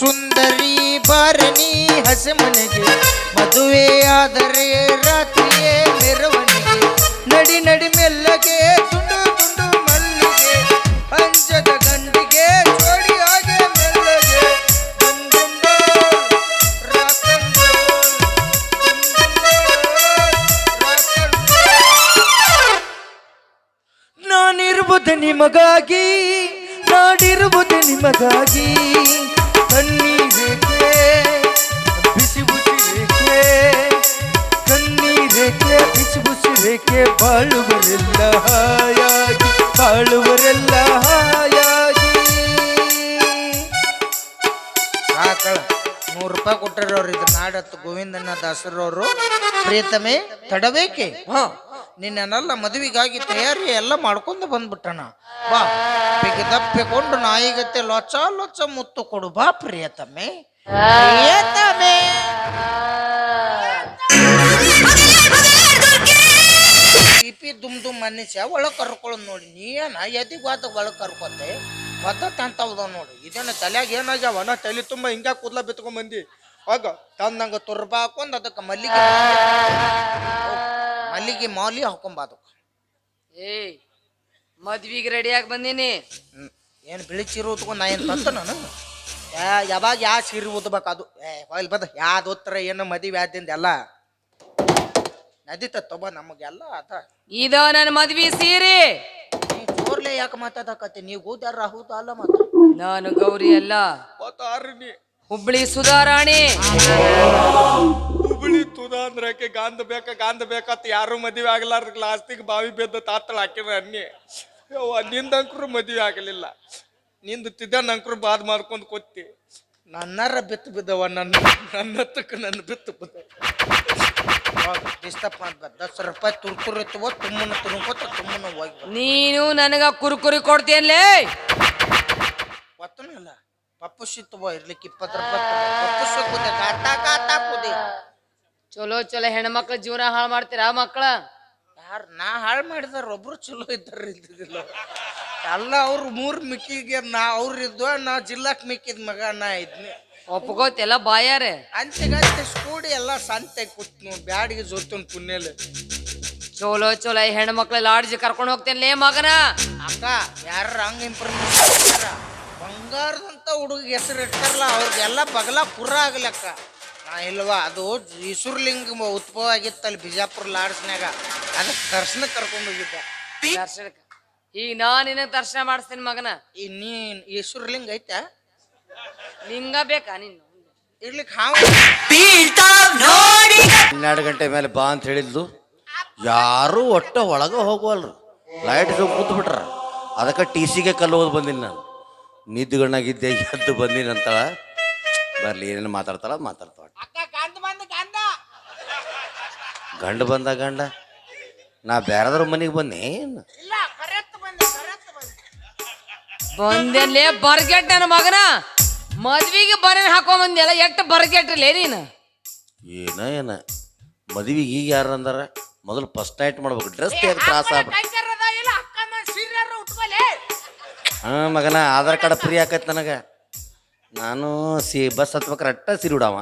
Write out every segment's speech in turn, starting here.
ಸುಂದರಿ ಬಾರನಿ ಹಸೆ ಮನೆಗೆ ಮದುವೆಯಾದರೆ ರಾತ್ರಿಯೇ ಮೆರವಣಿಗೆ ನಡಿ ನಡಿ ಮೆಲ್ಲಗೆ ತುಂಡು ತುಂಡು ಮಲ್ಲಿಗೆ ಪಂಚದ ಗಂಡಿಗೆ ಜೋಡಿಯಾಗೆ ಮೆಲ್ಲಗೆ ನಾನಿರುವುದು ನಿಮಗಾಗಿ ನಾಡಿರುವುದು ನಿಮಗಾಗಿ ಕಣ್ಣೀರೇಕೆ ಬಿಸಿ ಬುಸಿ ರೇಖೆ ಕಣ್ಣೀರೇಕೆ ಬಿಸಿ ಬುಸಿ ರೇಖೆ ಬಾಳುವರೆಲ್ಲ ಹಾಯಾಗಿ ಬಾಳುವರೆಲ್ಲ ಹಾಯಾಗಿ ಸಾಕಳ 100 ರೂಪಾಯಿ ಕೊಟ್ಟರವ್ರು ಇದ್ರ ನಾಡತ್ತು ಗೋವಿಂದಣ್ಣ ದಾಸರವರು ಪ್ರಿಯತಮೆ ತಡಬೇಕೆ ನಿನ್ನೆಲ್ಲ ಮದುವೆಗಾಗಿ ತಯಾರಿ ಎಲ್ಲ ಮಾಡ್ಕೊಂಡು ಬಂದ್ಬಿಟ್ಟಣ ಬಾ ದಪ್ಪಿಕೊಂಡು ನಾಯಿಗತ್ತೆ ಲೊಚ್ಚ ಲೊಚ್ಚ ಮುತ್ತು ಕೊಡು ಬಾ ಪ್ರಿಯತಮೆ ಪ್ರಿಯತಮೆ ಪಿಪಿ ದುಮ್ ದುಮ್ ಮನುಷ್ಯ ಒಳಗ್ ಕರ್ಕೊಳ್ಳೋದು ನೋಡಿ ನೀನ ಎದಿಗೆ ವಾತ ಒಳಗ್ ಕರ್ಕೊತೆ ಅಂತವ್ದ ನೋಡಿ ಇದೇನ ತಲೆಯಾಗ ಏನಾಗ್ಯಾವ ನಾ ತಲೆ ತುಂಬ ಹಿಂಗ ಕೂದ್ಲ ಬಿತ್ಕೊಂಡ್ ಬಂದಿ ಆಗ ತಂದಂಗ ತುರ್ಬ ಹಾಕೊಂಡ್ ಅದಕ್ಕೆ ಮಲ್ಲಿಗೆ ಮಾಲಿ ಹಾಕೊಂಬಾದ ಏಯ್ ಮದ್ವಿಗೆ ರೆಡಿಯಾಗಿ ಬಂದೀನಿ ಏನು ಬಿಳಿ ಚೀರು ಉತ್ಕೊಂಡು ನಾ ಏನು ತಂತ ನಾನು ಯಾವಾಗ ಯಾ ಸೀರೆ ಉದ್ಬೇಕು ಅದು ಹೊಯ್ಲ್ ಬದ ಯಾವ್ದು ಉತ್ತರ ಏನು ಮದುವೆ ಆದಿಂದ ಎಲ್ಲ ನದೀತ ತೊಬ ನಮಗೆಲ್ಲ ಅದ ಇದ ನನ್ನ ಮದ್ವಿ ಸೀರೆ ನೀ ಜೋರ್ಲೆ ಯಾಕೆ ಮಾತಾಡಕತ್ತಿ ನೀವು ಕೂದಾರ ಹೌದ ಅಲ್ಲ ಮಾತ ನಾನು ಗೌರಿ ಅಲ್ಲ ನೀ ಹುಬ್ಳಿ ಸುಧಾರಾಣಿ ಹುಬ್ಳಿ ತುದ ಅಂದ್ರಕ್ಕೆ ಗಾಂಧ ಬೇಕತ್ ಯಾರು ಮದುವೆ ಆಗ್ಲಾರ್ದ ಲಾಸ್ಟಿಗೆ ಬಾವಿ ಬೆದ್ದ ತಾತಳ ಹಾಕಿದ ಅನ್ನಿ ನಿಂದಂಕ್ರು ಮದುವೆ ಆಗಲಿಲ್ಲ ನಿಂದು ತಿದ್ದಂಕ್ರು ಬಾದ್ ಮಾಡ್ಕೊಂಡು ಕೊತ್ತಿ ನನ್ನರ ಬಿತ್ತು ಬಿದ್ದವ ನನ್ನತ್ತಕ್ಕೆ ನನ್ನ ಬಿತ್ತು ಬಿದ್ದ ಡಿಸ್ಟರ್ಬ್ ಮಾಡ್ಬಾರ್ದು 10 ರೂಪಾಯಿ ತುರ್ಕುರಿ ಎತ್ತುವ ತುಮ್ಮನ ತುರುಕೋತ ತುಮ್ಮನ ಹೋಗಿ ನೀನು ನನಗ ಕುರುಕುರಿ ಕೊಡ್ತೀಯಲ್ಲೇ ಗೊತ್ತನೂ ಇಲ್ಲ ಪಪ್ಪು ಸಿತ್ತುವ ಇರ್ಲಿಕ್ಕೆ 20 ರೂಪಾಯಿ ಪಪ್ಪು ಸಿಕ್ಕುದೆ ಕಾತಾ ಕೂದೆ ಚಲೋ ಚಲೋ ಹೆಣ್ಮಕ್ಳ ಜೀವನ ಹಾಳು ಮಾಡ್ತೀರಾ ಮಕ್ಕಳ ಯಾರು ನಾ ಹಾಳು ಮಾಡಿದಾರ ಒಬ್ರು ಚಲೋ ಇದ್ದಾರ ಇದ್ದಿದ್ದಿಲ್ಲ ಎಲ್ಲ ಅವ್ರು 3 ಮಿಕ್ಕಿಗೆ ಅವ್ರು ಇದ್ವ ನಾ ಜಿಲ್ಲಾಕ್ ಮಿಕ್ಕಿದ ಮಗ ನಾ ಇದ್ನಿ ಒಪ್ಕೋತೆಲ್ಲ ಬಾಯಾರೆ ಅಂತೆಗಂತೆ ಸ್ಕೂಡಿ ಎಲ್ಲ ಸಂತೆ ಕೂತ್ ಬ್ಯಾಡಿಗೆ ಜೋತನ್ ಪುಣ್ಯಲೆ ಚಲೋ ಚಲೋ ಹೆಣ್ಮಕ್ಳ ಲಾಡ್ಜ್ ಕರ್ಕೊಂಡು ಹೋಗ್ತೇನೆ ಮಗನ ಅಕ್ಕ ಯಾರ ಹಂಗ ಇಂಪ್ರೂವ್ಮೆಂಟ್ ಬಂಗಾರದಂತ ಹುಡುಗ ಹೆಸರು ಇರ್ತಾರಲ್ಲ ಅವ್ರಿಗೆಲ್ಲ ಬಗಲ ಪುರ ಆಗ್ಲಕ್ಕ ನಾ ಇಲ್ವಾ ಅದು ಈಶ್ವರ್ಲಿಂಗ ಉದ್ಭವ ಆಗಿತ್ತಲ್ಲಿ ಬಿಜಾಪುರ ಲಾಡ್ಜ್ನಾಗ ಅದಕ್ಕೆ ದರ್ಶನ ಕರ್ಕೊಂಡು ಹೋಗಿದ್ದ ದರ್ಶನಕ್ಕೆ ಈಗ ನಾನು ನಿನಗೆ ದರ್ಶನ ಮಾಡಿಸ್ತೀನಿ ಮಗನ ಈ ನೀನ್ ಈಶ್ವರ್ಲಿಂಗ ಐತಾ ಲಿಂಗ ಬೇಕಾ ನಿನ್ನ ಇರ್ಲಿಕ್ಕೆ ಹಾವು 12 ಗಂಟೆ ಮೇಲೆ ಬಾ ಅಂತ ಹೇಳಿದ್ಲು ಯಾರು ಒಟ್ಟ ಒಳಗೆ ಹೋಗುವಲ್ರು ಲೈಟ್ ಕೂತು ಬಿಟ್ರ ಅದಕ್ಕೆ TCಗೆ ಕಲ್ಲು ಓದ್ ಬಂದಿನಿ ನಾನು ನಿದ್ದುಗಣ್ಣಾಗಿದ್ದೆ ಎದ್ದು ಬಂದಿನಿ ಅಂತಳ ಬರ್ಲಿ ಏನೇನು ಮಾತಾಡ್ತಾಳ ಮಾತಾಡ್ತಾಳ ಗಂಡು ಬಂದ ಗಂಡ ನಾ ಬೇರೆದ್ರ ಮನೆಗೆ ಬಂದೆ ಬಂದೆಲ್ಲೇ ಬರ್ಗೆಟ್ ನನ್ನ ಮಗನ ಮದ್ವಿಗೆ ಬರೇನ್ ಹಾಕೊಂಬಂದಿಯಲ್ಲ ಎಷ್ಟು ಬರ್ಗೆಟ್ರಲೇ ನೀನು ಏನ ಮದುವೆಗೆ ಈಗ ಯಾರು ಅಂದಾರ ಮೊದಲು ಫಸ್ಟ್ ನೈಟ್ ಮಾಡ್ಬೇಕು ಡ್ರೆಸ್ ತ್ರಾಸ ಆಗ್ಬಿಟ್ಟು ಮಗನ ಆಧಾರ್ ಕಾರ್ಡ್ ಫ್ರೀ ಆಕೈತಿ ನನಗೆ ನಾನು ಬಸ್ ಹತ್ಬೇಕಾರೆ ಅಟ್ಟ ಸೀರೆ ಉಡಾವ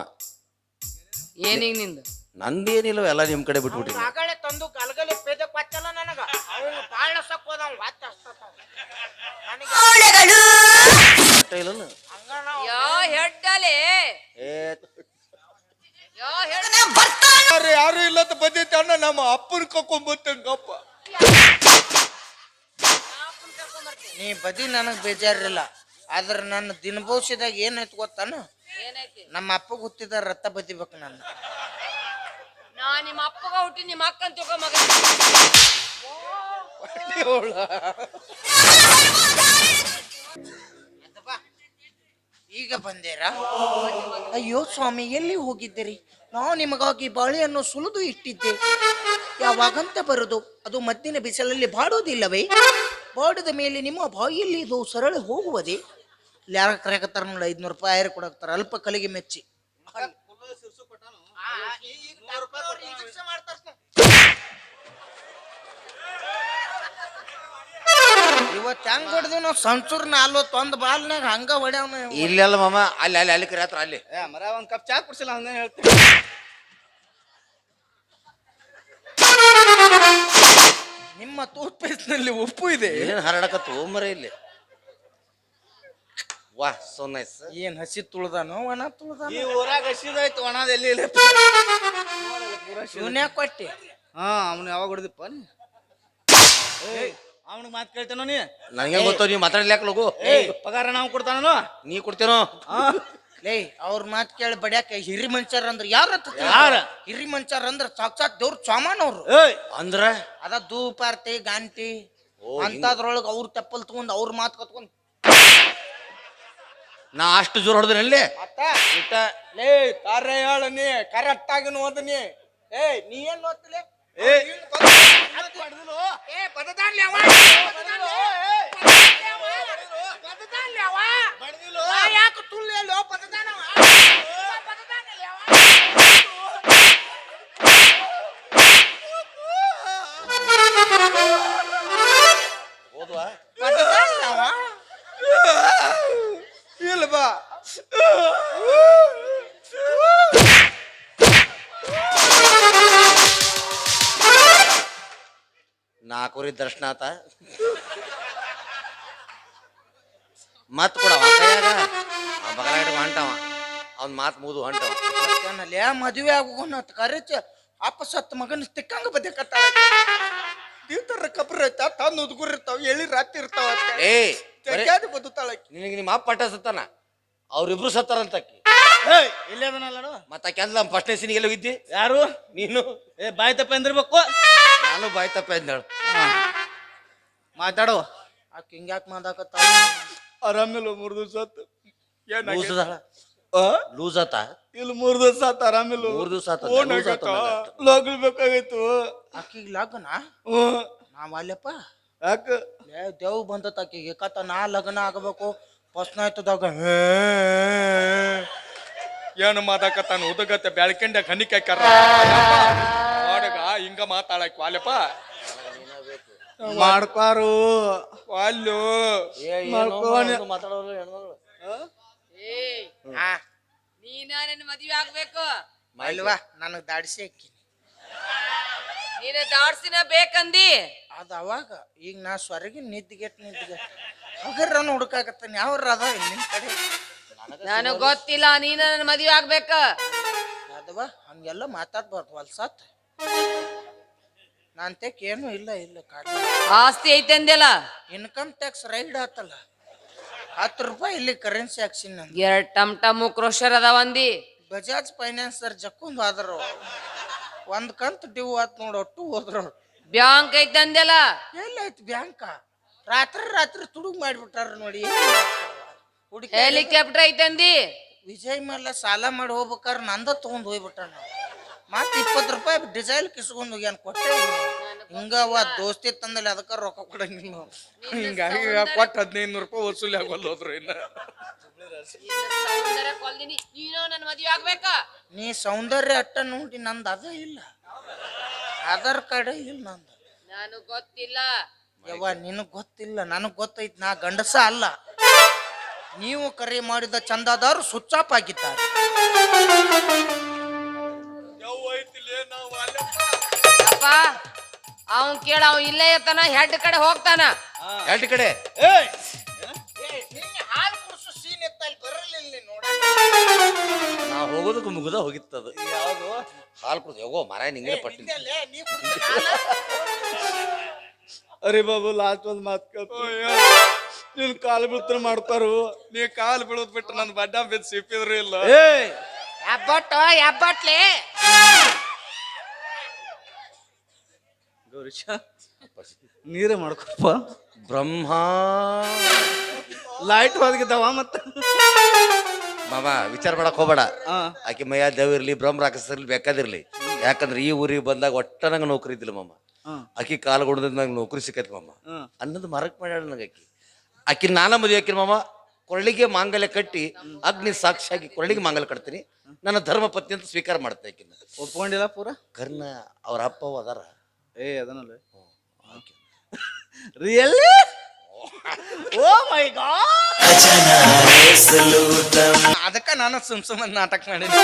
ಏನೀಗ ನಿಂದು ನಂದೇನಿಲ್ಲ ಎಲ್ಲ ನಿಮ್ಮ ಕಡೆ ಬಿಟ್ಬಿಟ್ಟಿನಿ ತಂದು ಗಲಗಲಿ ಪೇದೆ ಕೊಚ್ಚಲ್ಲ ನನಗ ಅವನು ಬಾಳ ಸಕ್ಕೋದ ಯಾರು ಇಲ್ಲದ ಬಂದಿದ್ದ ಅಣ್ಣ ನಮ್ಮ ಅಪ್ಪನ ಕರ್ಕೊಂಡ್ಬತ್ತಂಗಪ್ಪ ನೀ ಬದಿ ನನಗ್ ಬೇಜಾರಿಲ್ಲ ಆದ್ರೆ ನನ್ನ ದಿನ ಭವಿಷ್ಯದಾಗ ಏನಾಯ್ತು ಗೊತ್ತಾನ ನಮ್ಮ ಅಪ್ಪ ಗೊತ್ತಿದ್ದ ರಥ ಬದಿಬೇಕು ನನ್ನ ನಿಮ್ಮ ಅಪ್ಪಗ ಹುಟ್ಟಿ ನಿಮ್ಮ ಅಕ್ಕನ್ ತಗೋ ಮಗ ಈಗ ಬಂದೇರಾ ಅಯ್ಯೋ ಸ್ವಾಮಿ ಎಲ್ಲಿ ಹೋಗಿದ್ದೀರಿ ನಾವು ನಿಮಗಾಗಿ ಬಾಳೆಯನ್ನು ಸುಲಿದು ಇಟ್ಟಿದ್ದೆ ಯಾವಾಗಂತ ಬರೋದು ಅದು ಮದ್ದಿನ ಬಿಸಿಲಲ್ಲಿ ಬಾಡೋದಿಲ್ಲವೇ ಬಾಡದ ಮೇಲೆ ನಿಮ್ಮ ಬಾಯಿಯಲ್ಲಿ ಇದು ಸರಳ ಹೋಗುವುದೇ ಯಾರ ಕರೆಯಕತ್ತಾರ ನೋಡಿ 500 ರೂಪಾಯಿ ಆಯ್ರು ಕೊಡಕ್ತಾರ ಅಲ್ಪ ಕಲಿಗೆ ಮೆಚ್ಚಿ ಇವತ್ತು ಹೆಂಗ್ ಹೊಡೆದಿವಿ ನಾವು ಸಂಚೂರ್ 41 ಬಾಲ್ನಾಗ ಹಂಗ ಹೊಡ್ಯಾವನ ಇಲ್ಲೆಲ್ಲ ಮಾಮ ಅಲ್ಲಿ ಅಲ್ಲಿ ಅಲ್ಲಿ ಕರೆ ಹತ್ರ ಅಲ್ಲಿ ಮರ ಒಂದ್ ಕಪ್ ಚಾ ಕುಡ್ಸಿಲ್ಲ ಹಂಗ ಹೇಳ್ತೀನಿ. ನಿಮ್ಮ ಟೂತ್ ಪೇಸ್ಟ್ ನಲ್ಲಿ ಉಪ್ಪು ಇದೆ. ಏನ್ ಹರಡಕತ್ತು ಮರ ಇಲ್ಲಿ. ವಾಹ್ ಸೋ ನೈಸ್. ಏನ್ ಹಸಿ ತುಳ್ದಾನೋ ಒಣ ತುಳ್ದಾನ? ಈ ಊರಾಗ ಹಸಿದಾಯ್ತು ಒಣದ ಎಲ್ಲಿ ಇಲ್ಲ. ಇವನ್ಯಾಕ ಕೊಟ್ಟಿ? ಹಾ ಅವ್ನು ಯಾವಾಗ ಹೊಡೆದಿಪ್ಪ ನೀ? ಅವನಿಗೆ ಮಾತು ಕೇಳ್ತೇನೋ ನೀ? ನನಗೆ ಗೊತ್ತೋ ನೀವು ಮಾತಾಡ್ಲಿಕ್ಕೆ ಲಗು. ಪಗಾರ ನಾವು ಕೊಡ್ತಾನೋ? ನೀ ಕೊಡ್ತೇನೋ? ಲೇ ಅವ್ರ ಮಾತ್ ಕೇಳಿ ಬಡ್ಯಾಕ ಹಿರಿ ಮಂಚಾರ ಅಂದ್ರ ಯಾರ ಹಿರಿ ಮಂಚಾರ ಅಂದ್ರ ಸಾಕ್ಷಾತ್ ದೇವ್ರ ಸಾಮಾನ್ ಅವ್ರು. ಅಂದ್ರ ಅದ ಧೂಪಾರ್ತಿ ಗಾಂಟಿ ಅಂತದ್ರೊಳಗ ಅವ್ರ ತೆಪ್ಪಲ್ ತಗೊಂಡ್ ಅವ್ರ ಮಾತ್ ಕತ್ಕೊಂಡ್ ನಾ ಅಷ್ಟು ಜೋರ್ ಹೊಡೆದ್ರಲ್ಲಿ ಇಟ್ಟ. ಲೇ ಕಾರ್ಯ ಹೇಳ ನೀ ಕರೆಕ್ಟ್ ಆಗಿ ಓದನಿ. ನೀ ಏನ್ ಓದ್ತಿಲೆ? ಯಾಕೆ ತುಳ್ಳಿ ಪದದಾನವ ಓದುವ ಇಲ್ಲ ಬಾ. ನಾಲ್ಕೂರಿ ದರ್ಶನ ಆತ ಮತ್ ಕೊಡವ ಕೈಯಾಗ ಬಗಲ ಹಿಡ್ಕೊ ಹೊಂಟವ ಅವ್ನ ಮಾತ್ ಮುಗಿದು ಹೊಂಟವ. ಏನಲ್ಲೇ ಮದುವೆ ಆಗೋಣ ಕರೆಚ ಅಪ್ಪ ಸತ್ತ ಮಗನ ತಿಕ್ಕಂಗ ಬದಕತ್ತಾಳ. ತೀರ್ಥರ ಕಬ್ರ ಐತ ತಂದು ಉದ್ಗುರ್ ಇರ್ತಾವ ಎಳಿ ರಾತ್ರಿ ಇರ್ತಾವ ಏ ತೆಗ್ಯಾದ ಬದುತಾಳ. ನಿನಗೆ ನಿಮ್ಮ ಅಪ್ಪ ಪಟ್ಟ ಸತ್ತಾನ ಅವ್ರಿಬ್ರು ಸತ್ತಾರಂತ ಆಕಿ. ಇಲ್ಲೇ ಅದನ್ನಲ್ಲ ಮತ್ತ ಕೆಲ ಫಸ್ಟ್ನೇ ಸಿನಿಗೆಲ್ಲ ಇದ್ದಿ ಯಾರು ನೀನು. ಬಾಯ್ ತಪ್ಪ ಎಂದಿರ್ಬೇಕು. ನಾನು ಬಾಯ್ ತಪ್ಪ ಅಂದೇಳು ಮಾತಾಡು. ಆಕೆ ಹಿಂಗ್ಯಾಕ್ ಮಾತಾಕತ್ತಾಳ? ಆರಾಮಿಲ್ಲ 3 ದಿವಸ ಆತು. ಲೂಸ್ ಲೂಸ್ ಆತ ಇಲ್ಲಿ 3 ದಿವಸ ಆತ ಆರಾಮಿಲ್ಲ. 3 ದಿವಸ ಆತ ಲಗ್ನ ಬೇಕಾಗಿತ್ತು. ಆಕಿಗ್ ಲಗ್ನ ನಾವ್ ಅಲ್ಲಪ್ಪ. ಯಾಕ ದೇವ್ ಬಂದತ್ ಆಕಿಗೆ ಕತ್ತ ನಾ ಲಗ್ನ ಆಗಬೇಕು ಫಸ್ಟ್ ಆಯ್ತದಾಗ ಏನು ಮಾತಾಕತ್ತಾನ ಉದಗತ್ತೆ ಬೆಳ್ಕಂಡ ಕನಿಕೆ ಹಾಕ್ಯಾರ ಮಾಡಗ ಹಿಂಗ ಮಾತಾಡಕ್ ವಾಲೆಪ್ಪ ಮಾಡ್ಕಾರು ಅಲ್ಲೋ ಮಾತಾಡೋರು ನೀನ ನನ್ನ ಮದ್ವೆ ಆಗ್ಬೇಕು. ಅಲ್ವಾ ನನಗ್ ದಾಡ್ಸಿ ಹಾಕಿ ನೀನ ದಾಡ್ಸಿನ ಬೇಕಂದಿ. ಅದ ಅವಾಗ ಈಗ ನಾ ಸ್ವರ್ಗಿನ ನಿದ್ದಿಗೆಟ್ ಹಗರ ಹುಡುಕಾಕತ್ತಾನ ಯಾವ್ರ ಅದ ನಿನ್ ಕಡೆ ನನಗ್ ಗೊತ್ತಿಲ್ಲ. ನೀನ ನನ್ನ ಮದ್ವೆ ಆಗ್ಬೇಕ. ಅದವಾ ಹಂಗೆಲ್ಲ ಮಾತಾಡ್ಬಾರ್ದು ವಲ್ಸತ್ ನಾನ್ ತೆಕ್ ಏನು ಇಲ್ಲ ಇಲ್ಲ ಕಾಟ ಆಸ್ತಿ ಐತೆ ಅಂದೆಲ್ಲ. ಇನ್ಕಮ್ ಟ್ಯಾಕ್ಸ್ ರೈಡ್ ಆತಲ್ಲ 10 ರೂಪಾಯಿ ಇಲ್ಲಿ ಕರೆನ್ಸಿ ಹಾಕ್ಸಿನ ನಾನು 2 ಟಮ್ ಕ್ರೋಶರ್ ಅದಾವ ಅಂದಿ. ಬಜಾಜ್ ಫೈನಾನ್ಸರ್ ಜಕ್ಕೊಂಡ್ ಆದ್ರು ಒಂದ್ ಕಂತ್ ಡ್ಯೂ ಆತ್ ನೋಡ್ ಒಟ್ಟು ಹೋದ್ರು. ಬ್ಯಾಂಕ್ ಐತೆ ಅಂದೆಲ್ಲ. ಎಲ್ಲೈತಿ ಬ್ಯಾಂಕ ರಾತ್ರಿ ರಾತ್ರಿ ತುಡುಗ್ ಮಾಡ್ಬಿಟ್ಟಾರ ನೋಡಿ. ಹುಡುಕಿ ಹೆಲಿಕಾಪ್ಟರ್ ಐತೆ ಅಂದಿ. ವಿಜಯ್ ಮಲ್ಲ ಸಾಲ ಮಾಡಿ ಹೋಗ್ಬೇಕಾರ ನಂದ ತಗೊಂಡ್ ಹೋಗ್ಬಿಟ್ಟ ನಾವು ಮತ್ 20 ರೂಪಾಯಿ ಡಿಸೈಲ್ ಕಿಸ್ಕೊಂಡ್ ಹೋಗ್ಯಾನ ಕೊಟ್ಟೆ ಹಿಂಗವ ದೋಸ್ತಿ ತಂದಲ್ಲಿ ಅದಕ್ಕ ರೊಕ್ಕ ಕೊಡಂಗಿಲ್ಲ ನಾವು ಹಿಂಗಾಗಿ ಕೊಟ್ಟು 1500 ರೂಪಾಯಿ ವಸೂಲಿ ಆಗೋಲ್ಲ ಹೋದ್ರು ಇನ್ನ. ನೀನು ನನ್ನ ಮದ್ವೆ ಆಗ್ಬೇಕ. ನೀ ಸೌಂದರ್ಯ ಅಟ್ಟ ನೋಡಿ ನಂದು ಅದ ಇಲ್ಲ ಆಧಾರ್ ಕಾರ್ಡ್ ಇಲ್ಲ ನಂದು. ನನಗ್ ಗೊತ್ತಿಲ್ಲ. ಯವ್ವ ನಿನಗ್ ಗೊತ್ತಿಲ್ಲ ನನಗ್ ಗೊತ್ತೈತಿ ನಾ ಗಂಡಸ ಅಲ್ಲ. ನೀವು ಕರೆ ಮಾಡಿದ ಚಂದಾದಾರು ಸ್ವಿಚ್ ಆಫ್ ಆಗಿದ್ದಾರೆ. ಅಪ್ಪ ಅವನ್ ಕೇಳ ಅವ್ ಇಲ್ಲೇ ಇರ್ತಾನ ಹೆಡ್ ಕಡೆ ಹೋಗ್ತಾನ. ಎರಡು ಕಡೆ ನಾವು ಹೋಗೋದಕ್ಕೆ ಮುಗುದ ಹೋಗಿತ್ತದ ಯಾವ್ದು ಹಾಲು ಕುಡ್ದು ಹೋಗೋ ಮರ ನಿಂಗೆ ಪಟ್ಟಿ. ಅರೆ ಬಾಬು ಲಾಸ್ಟ್ ಒಂದ್ ಮಾತು ಕೇಳ್ತು. ನೀನ್ ಕಾಲು ಬೀಳ್ತಾನ ಮಾಡ್ತಾರು. ನೀ ಕಾಲು ಬೀಳೋದ್ ಬಿಟ್ಟು ನನ್ನ ಬಡ್ಡ ಬಿದ್ದು ಸಿಪ್ಪಿದ್ರು ಇಲ್ಲ. ಯಾಬಟ್ಲೆ ಗೌರೀಶ ನೀರೇ ಮಾಡ್ಕೊಪ್ಪ. ಬ್ರಹ್ಮ ಲೈಟ್ ಹೋಗಿದ್ದಾವ ಮತ್ತ ಮಾಮ ವಿಚಾರ ಮಾಡಕ್ ಹೋಗ್ಬೇಡ. ಆಕೆ ಮೈಯ ದೇವ್ ಇರ್ಲಿ ಬ್ರಹ್ಮ ರಾಕ್ಷಸರ್ಲಿ ಬೇಕಾದಿರ್ಲಿ. ಯಾಕಂದ್ರೆ ಈ ಊರಿಗೆ ಬಂದಾಗ ಒಟ್ಟ ನಂಗೆ ನೌಕರಿ ಇದ್ದಿಲ್ಲ ಮಾಮ. ಆಕಿ ಕಾಲು ಗುಣದ ನಂಗೆ ನೌಕರಿ ಸಿಕ್ಕೈತಿ ಮಾಮ ಅನ್ನೋದು ಮರಕ್ ಮಾಡ್ಯಾಳ ನಂಗೆ ಆಕಿ. ಆಕಿ ನಾನ ಮದುವೆ ಹಾಕಿನ ಮಾಮ ಕೊರಳಿಗೆ ಮಾಂಗಲ್ಯ ಕಟ್ಟಿ ಅಗ್ನಿ ಸಾಕ್ಷಿಯಾಗಿ ಕೊರಳಿಗೆ ಮಾಂಗಲ್ಯ ಕಟ್ತೀನಿ ನನ್ನ ಧರ್ಮ ಪತ್ನಿ ಅಂತ ಸ್ವೀಕಾರ ಮಾಡ್ತಾ ಆಕಿನ. ಒಪ್ಕೊಂಡಿಲ್ಲ ಪೂರ ಕರ್ನ ಅವ್ರ ಅಪ್ಪ ಅದಾರ. ಅದನ್ನಲ್ಲ ರಿಯಲಿ. ಓ ಓ ಮೈ ಗಾಡ್, ಅದಕ್ಕ ನಾನು ಸುಮ್ ನಾಟಕ ಮಾಡೀನಿ.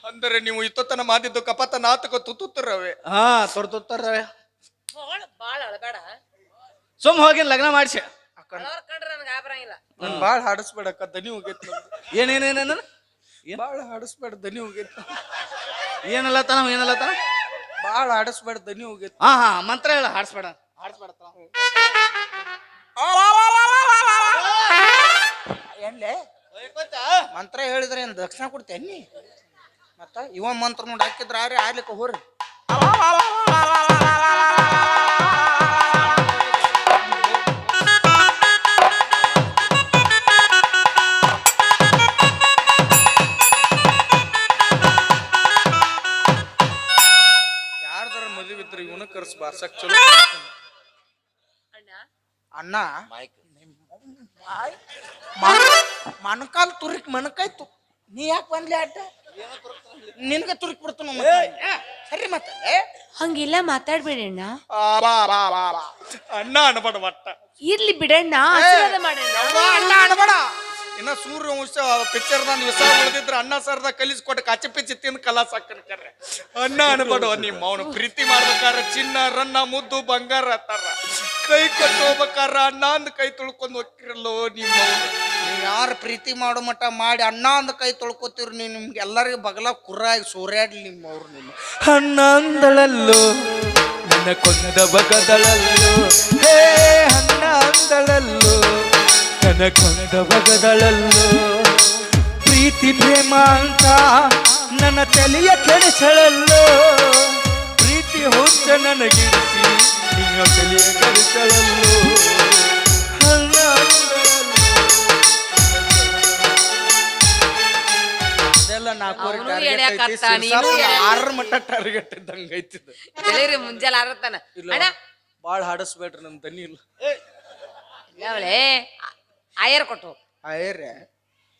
ಅಂದರೆ ನೀವು ಇತ್ತೊತ್ತನ ಮಾದಿದ್ದು ಕಪತ ನಾಟಕ ತುತ್ತುತ್ತರವೆ. ಹಾ ತೊಡ್ತುತ್ತಾರವೆ. ಬಾಳ ಅಳಬೇಡ, ಸುಮ್ ಹೋಗಿ ಲಗ್ನ ಮಾಡಿಸಿ. ಕಂಡ್ರೆ ನನಗೆ ಆಬರಂಗಿಲ್ಲ. ನನ್ ಬಾಳ್ ಹಾಡಿಸ್ಬೇಡಕ್ಕ, ದನಿ ಹೋಗೈತಿ. ಏನೇನೇನ ಬಾಳ್ ಹಾಡಿಸ್ಬೇಡ, ದನಿ ಹೋಗೈತಿ. ಏನಲ್ಲತ್ತಾನ ಏನಲ್ಲತ್ತಾನ? ಬಾಳ್ ಹಾಡಿಸ್ಬೇಡ, ದನಿ ಹೋಗೈತಿ. ಹಾ ಹಾ ಮಂತ್ರ ಹೇಳ, ಹಾಡ್ಸ್ಬೇಡ ಹಾಡ್ಸ್ಬೇಡ. ಏನ್ಲೆ ಮಂತ್ರ ಹೇಳಿದ್ರೆ ಏನ್ ದಕ್ಷಿಣ ಕೊಡ್ತೇನಿ? ಮತ್ತ ಇವ ಮಂತ್ರ ನೋಡಿ ಹಾಕಿದ್ರ ಆರೆ ಆರ್ಲಿಕ್ಕೆ ಹೋರಿ. ಯಾರ್ದಾರ ಮದುವೆ ಇದ್ರೆ ಇವನ ಕರ್ಸ್ ಬಾರ್ಸಕ್ ಚಲೋ. ಅಣ್ಣ ಮಣಕಾಲ್ ತುರಿಕ್ ಮಣಕಾಯ್ತು. ನೀ ಯಾಕೆ ಬಂದ್ಲಿ ಅಡ್ಡ? ನಿನ್ಗೆ ತುರಿಕ್ ಬಿಡ್ತಾನ ಸರಿ. ಮತ್ತೆ ಹಂಗೆಲ್ಲ ಮಾತಾಡ್ಬೇಡಣ್ಣ. ಅಣ್ಣ ಅನ್ಬೇಡ ಒಟ್ಟ. ಇರ್ಲಿ ಬಿಡಣ್ಣ, ಆಶೀರ್ವಾದ ಮಾಡೋಣ. ಅಣ್ಣ ಅನ್ಬೇಡ. ಇನ್ನ ಸೂರ್ಯವಂಶ ಪಿಕ್ಚರ್ದಾಗ ವಿಸ ಉಳಿದಿದ್ರ ಅಣ್ಣ ಸರ್ದ ಕಲಿಸ್ಕೊಟ್ಟು ಕಾಚಿ ಪಿಚ್ಚಿ ತಿಂದು ಕಲಾಸ ಹಾಕನ್ಕರ್ರೆ. ಅಣ್ಣ ಅನ್ಬೇಡ. ನಿಮ್ಮ ಅವನು ಪ್ರೀತಿ ಮಾಡ್ಬೇಕಾರ ಚಿನ್ನ ರನ್ನ ಮುದ್ದು ಬಂಗಾರ ಅತ್ತಾರ. ಕೈ ಕೊಟ್ಟು ಹೋಗ್ಬೇಕಾರ ಅಣ್ಣ ಅಂದ್ ಕೈ ತೊಳ್ಕೊಂಡ್ ಹೋಗಿರಲ್ಲೋ ನಿಮ್ಮ. ನೀವು ಯಾರು ಪ್ರೀತಿ ಮಾಡೋ ಮಟ್ಟ ಮಾಡಿ ಅಣ್ಣ ಅಂದ್ ಕೈ ತೊಳ್ಕೊತೀರಿ ನೀವು. ನಿಮ್ಗೆ ಎಲ್ಲರಿಗೂ ಬಗಲ ಕುರ್ರಾಗಿ ಸೂರ್ಯಾಡ್ಲಿ ನಿಮ್ಮ ಅವ್ರು. ನಿಮ್ಮ ಅಣ್ಣ ಅಂದಳಲ್ಲೋ ನನ್ನ ಕೊಂದ ಬಗದಳಲ್ಲೋ, ಹೇ ಅಣ್ಣ ಅಂದಳಲ್ಲೋ ನನ್ನ ಕೊಂದ ಬಗದಳಲ್ಲೋ. ಪ್ರೀತಿ ಪ್ರೇಮ ಅಂತ ನನ್ನ ತಲೆಯ ಕೆಡಿಸಳಲ್ಲೋ, ಪ್ರೀತಿ ಹುಚ್ಚ ನನಗಿಡಿಸಿ ನಿನ್ನ ತಲೆಯ ಕೆಡಿಸಳಲ್ಲೋ. ಅಣ್ಣ ಇದೆಲ್ಲ ನಾಲ್ಕೂವರೆ ಅವ್ನು ಟಾರ್ಗೆಟ್ ಎಳ್ಯಾಕತ್ತ, ಐತಿ. ನೀನು ಸಿರ್ಸಾಪ 6 ಮಟ್ಟ ಟಾರ್ಗೆಟ್ ಇದ್ದಂಗ ಐತಿದ. ಹೇಳಿರಿ ಮುಂಜಾನೆ ಆರತ್ತಾನ. ಅಣ್ಣ ಬಾಳ್ ಹಾಡಿಸ್ಬೇಡ್ರಿ, ನಮ್ ದನಿ ಇಲ್ಲ. ಅವಳೆ ಆಯರ್ ಕೊಟ್ಟು ಆಯ್ರೆ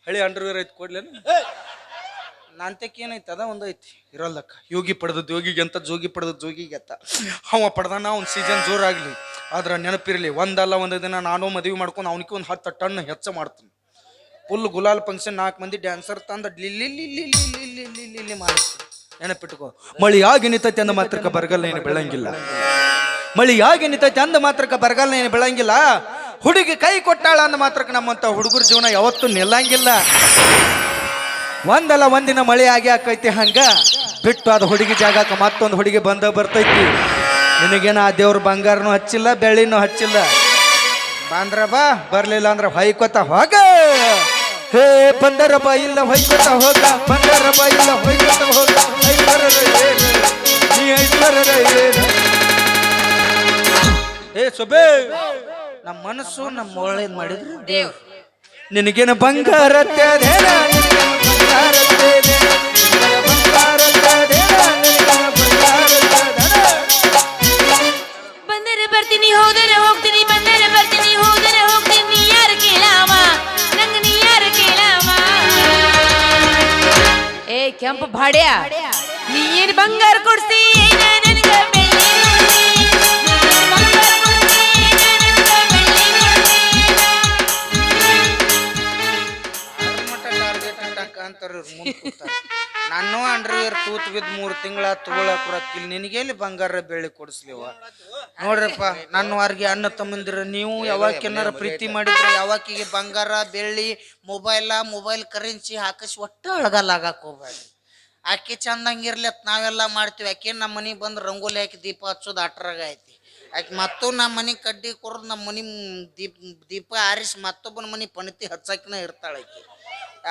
ಹಳಿ ಅಂಡರ್ವೇರ್ ಐತಿ ಕೊಡ್ಲೇನು? ನಾಂತಕ್ಕೆ ಏನೈತಿ ಅದ ಒಂದು ಐತಿ ಇರಲ್ಲಕ್ಕ. ಯೋಗಿ ಪಡೆದದ್ದು ಯೋಗಿಗೆ ಅಂತ, ಜೋಗಿ ಪಡೆದದ್ದು ಜೋಗಿಗೆ ಅಂತ. ಅವ ಪಡೆದಾನ ಅವ್ನ ಸೀಸನ್ ಜೋರಾಗ್ಲಿ. ಆದ್ರೆ ನೆನಪಿರಲಿ, ಒಂದಲ್ಲ ಒಂದು ದಿನ ನಾನು ಮದುವೆ ಮಾಡ್ಕೊಂಡು ಅವನಿಗೆ ಒಂದು 10 ಟನ್ ಹೆಚ್ಚ ಮಾಡ್ತೀನಿ. ಫುಲ್ ಗುಲಾಲ್ ಫಂಕ್ಷನ್ 4 ಮಂದಿ ಡ್ಯಾನ್ಸರ್ ತಂದ ಲಿಲ್ಲಿ ಮಾಡ್ತೀನಿ. ನೆನಪಿಟ್ಕೋ. ಮಳಿಯಾಗಿ ನಿಂತೈತಿ ಅಂದ ಮಾತ್ರಕ್ಕೆ ಬರಗಾಲ ಏನು ಬೆಳಂಗಿಲ್ಲ. ಮಳಿಯಾಗಿ ನಿಂತೈತಿ ಅಂದ ಮಾತ್ರಕ್ಕೆ ಬರಗಾಲ ಏನು ಬೆಳಂಗಿಲ್ಲ. ಹುಡುಗಿ ಕೈ ಕೊಟ್ಟಾಳ ಅಂದ ಮಾತ್ರಕ್ಕೆ ನಮ್ಮಂತ ಹುಡುಗರ ಜೀವನ ಯಾವತ್ತೂ ನಿಲ್ಲಂಗಿಲ್ಲ. ಒಂದಲ್ಲ ಒಂದಿನ ಮಳೆ ಆಗಿ ಆಕೈತಿ. ಹಂಗ ಬಿಟ್ಟು ಅದ ಹುಡುಗಿ ಜಾಗಕ್ಕೆ ಮತ್ತೊಂದು ಹುಡುಗಿ ಬಂದ ಬರ್ತೈತಿ. ನಿನಗೇನ ಆ ದೇವ್ರ ಬಂಗಾರನೂ ಹಚ್ಚಿಲ್ಲ, ಬೆಳ್ಳಿನೂ ಹಚ್ಚಿಲ್ಲ. ಬಂದ್ರ ಬಾ, ಬರ್ಲಿಲ್ಲ ಅಂದ್ರೆ ಹೊಯ್ಕೊತ ಹೋಗ. ಹೇ ಬಂದರ ಬಾ ಇಲ್ಲ ಹೊಯ್ಕೊತ ಹೋಗ, ಬಂದರ ಬಾ ಇಲ್ಲ ಹೊಯ್ಕೊತ ಹೋಗ. ಏ ಸೊಬೆ, ನಮ್ಮ ಮನಸ್ಸು ನಮ್ಮ ಒಳ್ಳೇದ್ ಮಾಡಿದ್ರು ದೇವ್. ನಿನಗೇನು ಬಂಗಾರ ಬಂದರೆ ಬರ್ತೀನಿ, ಹೋದರೆ ಹೋಗ್ತೀನಿ, ಬಂದರೆ ಬರ್ತೀನಿ, ಹೋದರೆ ಹೋಗ್ತೀನಿ. ನೀ ಯಾರು ಕೇಳಾವ, ನಂಗ ನೀ ಯಾರು ಕೇಳಾವ. ಏ ಕೆಂಪು ಭಾಡ್ಯ, ನೀ ಏನ್ ಬಂಗಾರ ಕೊಡ್ಸಿ ನನಗ ಬೆಳ್ಳಿ ಕೊಡ್ಸಿ. ಬಂಗಾರ ಕೊಡ್ಸಿ ನನಗ ಬೆಳ್ಳಿ ಕೊಡ್ಸಿ. ನಾನು ಅಂಡರ್ವೇರ್ ತೂತ್ ಬಿದ್ದು 3 ತಿಂಗಳ ತಗೊಳಕ್ ಬರಕ್ಕಿಲ್ಲ. ನಿನಗೆಲ್ಲಿ ಬಂಗಾರ ಬೆಳ್ಳಿ ಕೊಡಿಸ್ಲಿವ? ನೋಡ್ರಪ್ಪ, ನನ್ನ ವಾರಿಗೆ ಅಣ್ಣ ತಮ್ಮಂದಿರ, ನೀವು ಯಾವಾಗೇನಾರ ಪ್ರೀತಿ ಮಾಡಿದ್ರೆ ಯಾವಾಕಿಗೆ ಬಂಗಾರ ಬೆಳ್ಳಿ ಮೊಬೈಲ್ ಕರೆನ್ಸಿ ಹಾಕಿಸಿ ಒಟ್ಟ ಅಳಗಲ್ಲ ಆಗಕ್ಕೆ ಹೋಗ್ಬೇಡಿ. ಆಕೆ ಚಂದಂಗಿರ್ಲಿ ಅಂತ ನಾವೆಲ್ಲ ಮಾಡ್ತೀವಿ. ಆಕೆ ನಮ್ಮ ಮನೆಗೆ ಬಂದು ರಂಗೋಲಿ ಹಾಕಿ ದೀಪ ಹಚ್ಚೋದು ಅಟ್ರಾಗ ಐತಿ. ಆಕೆ ಮತ್ತೂ ನಮ್ಮ ಮನೆಗೆ ಕಡ್ಡಿ ಕೊರ್ದು ನಮ್ಮ ಮನೆ ದೀಪ ಆರಿಸಿ ಮತ್ತೊಬ್ಬನ ಮನೆ ಪಣತಿ ಹಚ್ಚಾಕಿನ ಇರ್ತಾಳೆ ಆಕೆ.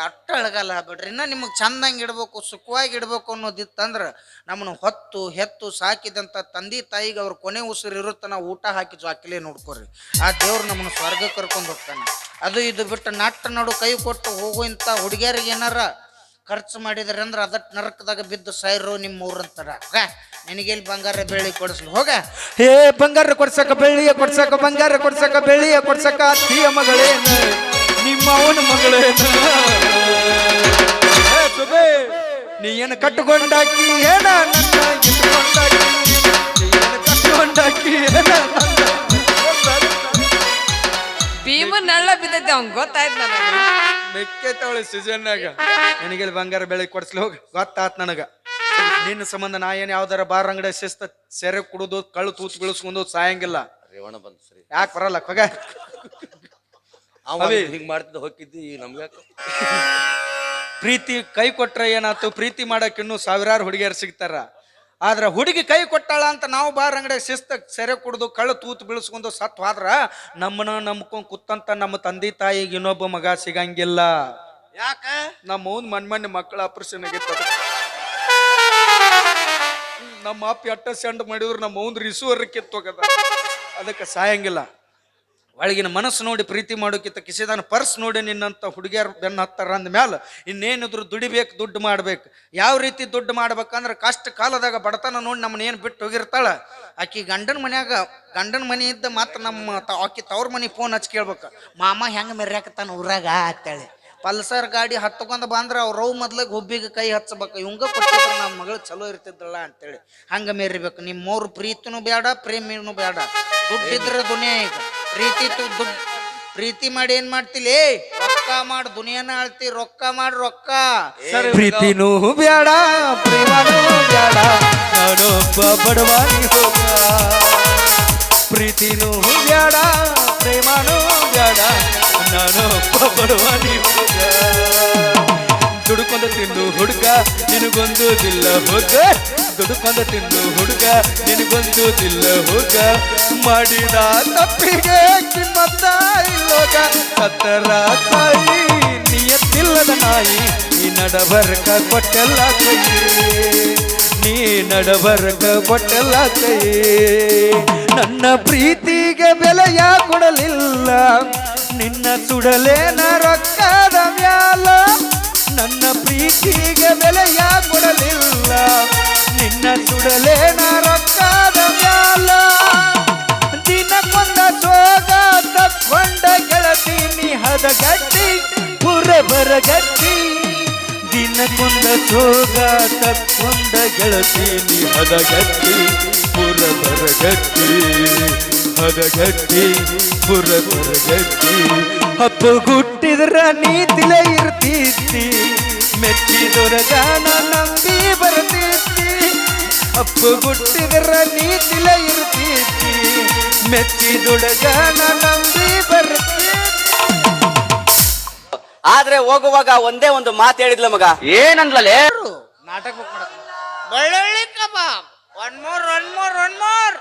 ಅಟ್ಟ ಅಳಗಲ್ಲ ಬಿಡ್ರಿ. ಇನ್ನು ನಿಮಗೆ ಚಂದಂಗೆ ಇಡ್ಬೇಕು, ಸುಖವಾಗಿ ಇಡ್ಬೇಕು ಅನ್ನೋದಿತ್ತಂದ್ರೆ ನಮ್ಮನ್ನು ಹೊತ್ತು ಹೆತ್ತು ಸಾಕಿದಂಥ ತಂದೆ ತಾಯಿಗೆ ಅವ್ರ ಕೊನೆ ಉಸಿರು ಇರುತ್ತೆ, ನಾವು ಊಟ ಹಾಕಿ ಜಾಕಿಲೇ ನೋಡ್ಕೊರಿ. ಆ ದೇವ್ರು ನಮ್ಮನ್ನು ಸ್ವರ್ಗ ಕರ್ಕೊಂಡು ಹೋಗ್ತಾನೆ. ಅದು ಇದು ಬಿಟ್ಟು ನಟ್ಟ ನಡು ಕೈ ಕೊಟ್ಟು ಹೋಗೋ ಇಂಥ ಹುಡುಗಿಯರಿಗೆ ಏನಾರ ಖರ್ಚು ಮಾಡಿದ್ರೆ ಅಂದ್ರೆ ಅದಕ್ಕೆ ನರಕದಾಗ ಬಿದ್ದು ಸಾಯಿರೋ ನಿಮ್ಮ ಊರಂತಾರ. ನಿನಗೆಲ್ಲಿ ಬಂಗಾರ ಬೆಳ್ಳಿ ಕೊಡಿಸ್ಲಿ ಹೋಗ. ಹೇ ಬಂಗಾರ ಕೊಡ್ಸಕ ಬೆಳ್ಳಿಯ ಕೊಡ್ಸಕ, ಬಂಗಾರ ಕೊಡ್ಸಕ ಬೆಳ್ಳಿಯ ಕೊಡ್ಸಕ. ಅತ್ತಿಯ ಮಗಳೇನ ನಿಮ್ಮ ಅವನ ಮಗಳೇನ? ನೀ ಏನು ಕಟ್ಟುಕೊಂಡಾಕಿ ಏನ ನನ್ನ ಇಟ್ಕೊಂಡಾಕಿ? ನೀ ಏನು ಕೊಂಡಾಕಿ ಭೀಮನ್ ನಳ್ಳ ಬಿದ್ದೈತೆ ಅವ್ನ್ ಗೊತ್ತಾಯ್ತು ನನಗೆ. ಮೆಕ್ಕೆ ತವಳಿ ಸೀಸನ್ನಾಗ ನಿನಗೆ ಬಂಗಾರ ಬೆಳೆ ಕೊಡ್ಸ್ಲಿ ಹೋಗಿ ಗೊತ್ತಾತ್ ನನಗ. ನಿನ್ನ ಸಂಬಂಧ ನಾ ಏನ್ ಯಾವ್ದಾರ ಬಾರ್ ಅಂಗಡಿ ಶಿಸ್ತ ಸೆರೆ ಕುಡುದು ಕಳ್ಳು ತೂತ್ ಬೀಳಿಸ್ಕೊಂಡು ಸಾಯಂಗಿಲ್ಲ. ರೇವಣ ಬಂದು ಸರಿ ಯಾಕೆ ಬರಲ್ಲ ಹೊಗ ಅವ ಹಿಂಗ್ ಮಾಡ್ತಿದ್ದ ಹೋಗಿದ್ದಿ ನಮ್ಗೆ ಪ್ರೀತಿ ಕೈ ಕೊಟ್ರೆ ಏನಾಯ್ತು, ಪ್ರೀತಿ ಮಾಡಕ್ ಇನ್ನೂ ಸಾವಿರಾರು ಹುಡುಗಿಯರು ಸಿಗ್ತಾರ. ಆದ್ರೆ ಹುಡುಗಿ ಕೈ ಕೊಟ್ಟಾಳ ಅಂತ ನಾವು ಬಾರ್ ಅಂಗಡಿ ಶಿಸ್ತ ಸೆರೆ ಕುಡ್ದು ಕಳ್ಳು ತೂತು ಬೀಳಿಸ್ಕೊಂಡು ಸತ್ ಹೋದ್ರ ನಮ್ಮನ್ನ ನಂಬ್ಕೊಂಡ್ ಕುತ್ತಂತ ನಮ್ಮ ತಂದೆ ತಾಯಿಗೆ ಇನ್ನೊಬ್ಬ ಮಗ ಸಿಗಂಗಿಲ್ಲ. ಯಾಕ ನಮ್ಮ ಅವ್ನ್ ಮನ್ಮನ್ನೆ ಮಕ್ಕಳ ಆಪರೇಷನ್ ಆಗಿತ್ತ. ನಮ್ಮ ಅಪ್ಪ ಎಟ್ಟ ಸೆಂಡ್ ಮಾಡಿದ್ರು ನಮ್ಮ ಅವ್ನ್ ರಿಸೂವರ್ ಕಿತ್ತೋಗದ. ಅದಕ್ಕೆ ಸಾಯಂಗಿಲ್ಲ. ಒಳಗಿನ ಮನಸ್ಸು ನೋಡಿ ಪ್ರೀತಿ ಮಾಡೋಕ್ಕಿಂತ ಕಿಸಿದಾನ ಪರ್ಸ್ ನೋಡಿ ನಿನ್ನಂತ ಹುಡುಗಿಯರು ಬೆನ್ನ ಹತ್ತಾರ ಅಂದ್ಮೇಲೆ ಇನ್ನೇನಿದ್ರು ದುಡಿಬೇಕು, ದುಡ್ಡು ಮಾಡ್ಬೇಕು. ಯಾವ ರೀತಿ ದುಡ್ಡು ಮಾಡ್ಬೇಕಂದ್ರೆ ಕಷ್ಟ ಕಾಲದಾಗ ಬಡತನ ನೋಡಿ ನಮ್ಮನ್ನ ಏನು ಬಿಟ್ಟು ಹೋಗಿರ್ತಾಳ ಆಕಿ ಗಂಡನ ಮನೆ ಇದ್ದ ಮಾತ್ರ ನಮ್ಮ ಆಕಿ ತವ್ರ ಮನೆ ಫೋನ್ ಹಚ್ಚಿ ಕೇಳ್ಬೇಕು, ಮಾಮ ಹೆಂಗೆ ಮೆರ್ಯಾಕತ್ತಾನ ಊರಾಗ ಅಂತೇಳಿ. ಪಲ್ಸರ್ ಗಾಡಿ ಹತ್ಕೊಂಡು ಬಂದ್ರೆ ಅವ್ರು ರವ್ ಮೊದ್ಲಿಗೆ ಹುಬ್ಬಿಗೆ ಕೈ ಹಚ್ಚಬೇಕು, ಇವಂಗ ಕೊಟ್ಟಿದ್ರೆ ನಮ್ಮ ಮಗಳು ಚಲೋ ಇರ್ತಿದ್ದಲ್ಲ ಅಂತೇಳಿ ಹಂಗೆ ಮೆರಿಬೇಕು. ನಿಮ್ಮವ್ರ ಪ್ರೀತಿನೂ ಬೇಡ, ಪ್ರೇಮಿನೂ ಬೇಡ. ದುಡ್ಡಿದ್ರೆ ದುನಿಯಾ ಈಗ ಪ್ರೀತಿ ಮಾಡಿ ಏನ್ ಮಾಡ್ತಿಲ್ಲ, ರೊಕ್ಕ ಮಾಡಿ ದುನಿಯಾನ ಆಳ್ತಿ. ರೊಕ್ಕ ಮಾಡಿ ರೊಕ್ಕ. ಪ್ರೀತಿನೂ ಬೇಡ, ಪ್ರೇಮನೂ ಬೇಡ, ನಾನೊಬ್ಬ ಬಡವಾನಿ ಹೋಗ. ಪ್ರೀತಿನೂ ಬೇಡ, ಪ್ರೇಮನೂ ಬೇಡ, ನಾನೊಬ್ಬ ಬಡವಾನಿ ಹೋಗ. ದುಡುಕೊಂಡ ತಿಂದು ಹುಡುಗ ನಿನಗೊಂದುದಿಲ್ಲ ಹೋಗ, ದುಡುಕೊಂಡ ತಿಂದು ಹುಡುಗ ನಿನಗೊಂದುದಿಲ್ಲ ಹೋಗ. ಮಾಡಿದ ತಪ್ಪಿಗೆ ಕಿಮ್ಮತ್ತ ಇಲ್ಲೋಗ, ಸತ್ತರ ತಾಯಿ ನಿಯತ್ತಿಲ್ಲದ ನಾಯಿ. ನೀ ನಡಬರ್ಕ ಕೊಟ್ಟೆಲ್ಲ ಕೈ, ನೀ ನಡಬರ್ಕ ಕೊಟ್ಟೆಲ್ಲ ಕೈ. ನನ್ನ ಪ್ರೀತಿಗೆ ಬೆಲೆಯ ಕೊಡಲಿಲ್ಲ, ನಿನ್ನ ಸುಡಲೇನ ರೊಕ್ಕದ ಮ್ಯಾಲ. ನನ್ನ ಪ್ರೀತಿಗೆ ಬೆಲೆಯ ಕೊಡಲಿಲ್ಲ, ನಿನ್ನ ಸುಡಲೇನ ರೊಕ್ಕದ ಮ್ಯಾಲ. ದಿನಕ್ಕೊಂದ ಸೋಗ ತಕ್ಕೊಂಡ ಗೆಳತಿ ನೀ ಹದಗಟ್ಟಿ ಪುರ ಬರಗಟ್ಟಿ. ದಿನಕ್ಕೊಂದ ಸೋಗ ತಕ್ಕೊಂಡ ಗೆಳತಿ ನೀ ಹದಗಟ್ಟಿ ಪುರ ಬರಗಟ್ಟಿ, ಹದಗಟ್ಟಿ ಪುರ ಬರಗಟ್ಟಿ. ಹಬ್ಬ ಹುಟ್ಟಿದ್ರ ನೀತಿಲೆ ಇರ್ತಿದ್ದಿ, ಮೆಚ್ಚಿದೊರಗಾನ ನಂಬಿ ಬರ್ತಿದ್ದಿ. ಅಪ್ಪ ಹುಟ್ಟಿದ್ರ ನೀತಿಲೆ ಇರ್ತಿದ್ದಿ, ಮೆಚ್ಚಿದೊಳಗಾನ ನಂಬಿ ಬರ್ತಿದ್ದಿ. ಆದ್ರೆ ಹೋಗುವಾಗ ಒಂದೇ ಒಂದು ಮಾತು ಹೇಳಿದ್ಲ ಮಗ. ಏನಂದ್ಲೇ? ನಾಟಕ ಬುಕ್ ಮಾಡಕ್ ಬೆಳ್ಳುಳ್ಳಿ ಕಬಾಬ್ ಒನ್ ಮೋರ್.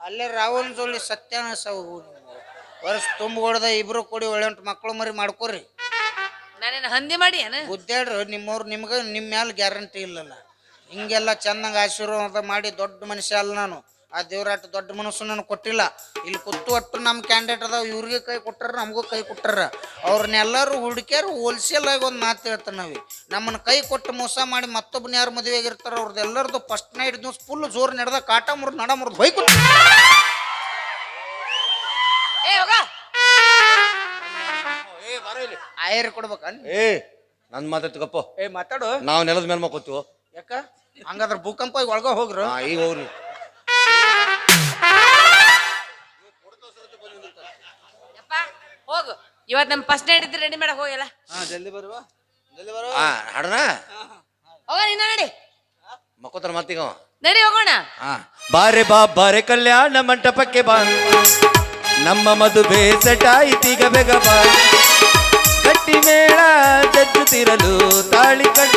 ಅಲ್ಲೇ ರಾವಣ ಜೋಳಿ ಸತ್ಯಾನಾಶ ವರ್ಷ ತುಂಬಿಗೊಡ್ದ ಇಬ್ರು ಕೂಡಿ ಒಳ್ಳೆ ಮಕ್ಕಳು ಮರಿ ಮಾಡ್ಕೋರಿ. ನಾನೇನು ಹಂದಿ ಮಾಡಿ ಏನ ಗುದ್ದಾಡ್ರಿ. ನಿಮ್ಮವ್ರು ನಿಮ್ಗೆ ನಿಮ್ಮ ಮ್ಯಾಲ ಗ್ಯಾರಂಟಿ ಇಲ್ಲಲ್ಲ. ಹಿಂಗೆಲ್ಲ ಚಂದಂಗೆ ಆಶೀರ್ವಾದ ಮಾಡಿ ದೊಡ್ಡ ಮನುಷ್ಯ ಅಲ್ಲ ನಾನು. ಆ ದೇವ್ರಾಟ ದೊಡ್ಡ ಮನಸ್ಸು ನನಗೆ ಕೊಟ್ಟಿಲ್ಲ. ಇಲ್ಲಿ ಕೂತು ಒಟ್ಟು ನಮ್ಮ ಕ್ಯಾಂಡಿಡೇಟ್ ಅದಾವ, ಇವ್ರಿಗೆ ಕೈ ಕೊಟ್ಟಾರ, ನಮಗೂ ಕೈ ಕೊಟ್ಟಾರ. ಅವ್ರನ್ನೆಲ್ಲರೂ ಹುಡುಕ್ಯಾರು ಹೋಲ್ಸೇಲ್ ಆಗಿ ಒಂದು ಮಾತು ಹೇಳ್ತಾರೆ ನಾವೇ. ನಮ್ಮನ್ನು ಕೈ ಕೊಟ್ಟು ಮೋಸ ಮಾಡಿ ಮತ್ತೊಬ್ಬನ ಯಾರು ಮದುವೆ ಆಗಿರ್ತಾರ ಅವ್ರದ್ದೆಲ್ಲರದು ಫಸ್ಟ್ ನೈಟ್ ದಿವ್ಸ ಫುಲ್ ಜೋರು ನಡೆದ ಕಾಟ ಮುರಿದು ನಡ ಮುರಿದು ಬೈಕ್ ಆಯರ್ ಕೊಡ್ಬೇಕನ್. ನನ್ ಮಾತಾಡ್ತಗಪ್ಪ. ಮಾತಾಡು. ನಾವು ನೆಲದ ಮೇಲೆ ಮಕ್ಕೋತೀವೋ ಯಾಕ ಹಂಗಾದ್ರೆ ಭೂಕಂಪ ಒಳಗ ಹೋಗ್ರು. ಈಗ ಹೋಗ್ರಿ. ಹೋಗು, ಇವತ್ತು ನಮ್ಮ ಫಸ್ಟ್ ನೈಟ್ ಇದ್ರೆ ರೆಡಿ ಮಾಡಕ್ ಹೋಗಲ್ಲ. ಜಲ್ದಿ ಬರುವ. ಹಾಡಣ ಹೋಗ ನಿನ್ನ ನಡಿ, ಮಕ್ಕೋತಾರ ಮತ್ತೀಗ ನಡಿ ಹೋಗೋಣ. ಬಾರೆ ಬಾರೆ ಕಲ್ಯಾಣ ಮಂಟಪಕ್ಕೆ ಬಾ, ನಮ್ಮ ಮದುವೆ ಸೆಟಾಯಿತೀಗ ಬೇಗ ಬಾ. ಗಟ್ಟಿ ಮೇಳ ಜಜ್ಜುತ್ತಿರಲು ತಾಳಿ ಕಟ್ಟ